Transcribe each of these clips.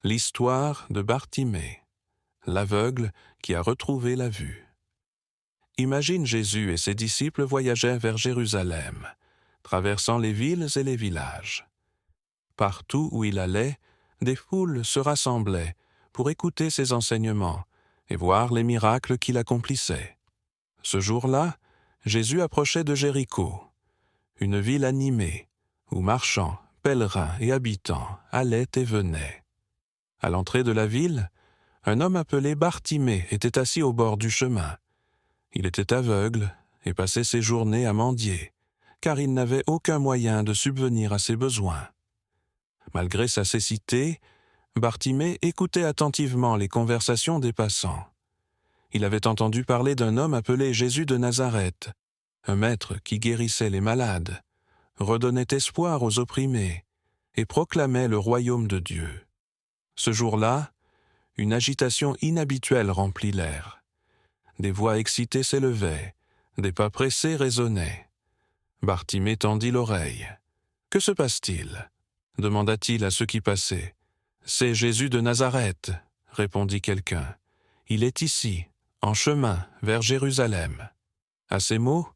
L'histoire de Bartimée, l'aveugle qui a retrouvé la vue. Imagine Jésus et ses disciples voyageaient vers Jérusalem, traversant les villes et les villages. Partout où il allait, des foules se rassemblaient pour écouter ses enseignements et voir les miracles qu'il accomplissait. Ce jour-là, Jésus approchait de Jéricho, une ville animée, où marchands, pèlerins et habitants allaient et venaient. À l'entrée de la ville, un homme appelé Bartimée était assis au bord du chemin. Il était aveugle et passait ses journées à mendier, car il n'avait aucun moyen de subvenir à ses besoins. Malgré sa cécité, Bartimée écoutait attentivement les conversations des passants. Il avait entendu parler d'un homme appelé Jésus de Nazareth, un maître qui guérissait les malades, redonnait espoir aux opprimés et proclamait le royaume de Dieu. Ce jour-là, une agitation inhabituelle remplit l'air. Des voix excitées s'élevaient, des pas pressés résonnaient. Bartimée tendit l'oreille. « Que se passe-t-il » demanda-t-il à ceux qui passaient. « C'est Jésus de Nazareth » répondit quelqu'un. « Il est ici, en chemin vers Jérusalem. » À ces mots,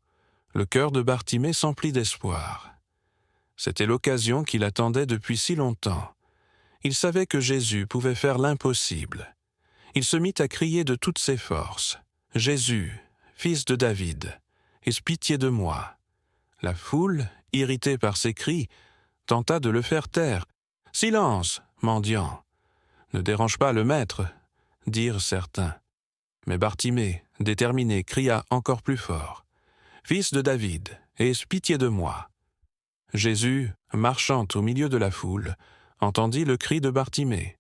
le cœur de Bartimée s'emplit d'espoir. C'était l'occasion qu'il attendait depuis si longtemps. Il savait que Jésus pouvait faire l'impossible. Il se mit à crier de toutes ses forces. « Jésus, fils de David, aie pitié de moi !» La foule, irritée par ses cris, tenta de le faire taire. « Silence, mendiant ! Ne dérange pas le maître !» dirent certains. Mais Bartimée, déterminé, cria encore plus fort. « Fils de David, aie pitié de moi !» Jésus, marchant au milieu de la foule, entendit le cri de Bartimée.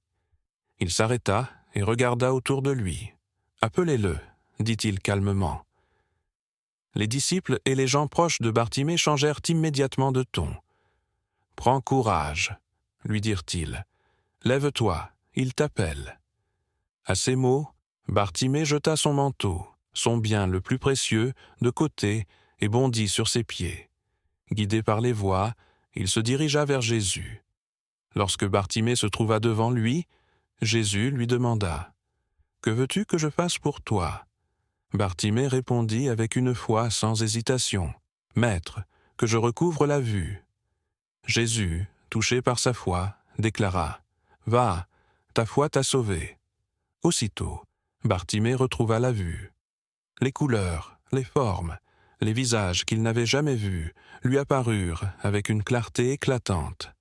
Il s'arrêta et regarda autour de lui. « Appelez-le » dit-il calmement. Les disciples et les gens proches de Bartimée changèrent immédiatement de ton. « Prends courage » lui dirent-ils. « Lève-toi, il t'appelle. » À ces mots, Bartimée jeta son manteau, son bien le plus précieux, de côté et bondit sur ses pieds. Guidé par les voix, il se dirigea vers Jésus. Lorsque Bartimée se trouva devant lui, Jésus lui demanda « Que veux-tu que je fasse pour toi ?» Bartimée répondit avec une foi sans hésitation « Maître, que je recouvre la vue. » Jésus, touché par sa foi, déclara « Va, ta foi t'a sauvé. » Aussitôt, Bartimée retrouva la vue. Les couleurs, les formes, les visages qu'il n'avait jamais vus lui apparurent avec une clarté éclatante.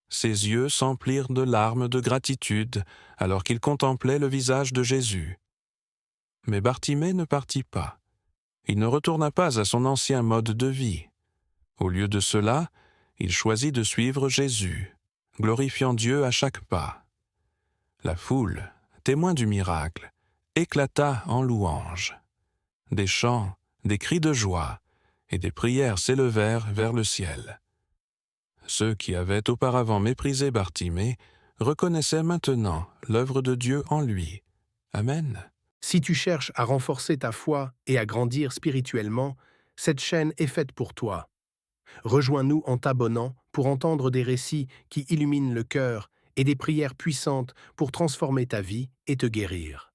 Ses yeux s'emplirent de larmes de gratitude alors qu'il contemplait le visage de Jésus. Mais Bartimée ne partit pas. Il ne retourna pas à son ancien mode de vie. Au lieu de cela, il choisit de suivre Jésus, glorifiant Dieu à chaque pas. La foule, témoin du miracle, éclata en louanges. Des chants, des cris de joie et des prières s'élevèrent vers le ciel. Ceux qui avaient auparavant méprisé Bartimée reconnaissaient maintenant l'œuvre de Dieu en lui. Amen. Si tu cherches à renforcer ta foi et à grandir spirituellement, cette chaîne est faite pour toi. Rejoins-nous en t'abonnant pour entendre des récits qui illuminent le cœur et des prières puissantes pour transformer ta vie et te guérir.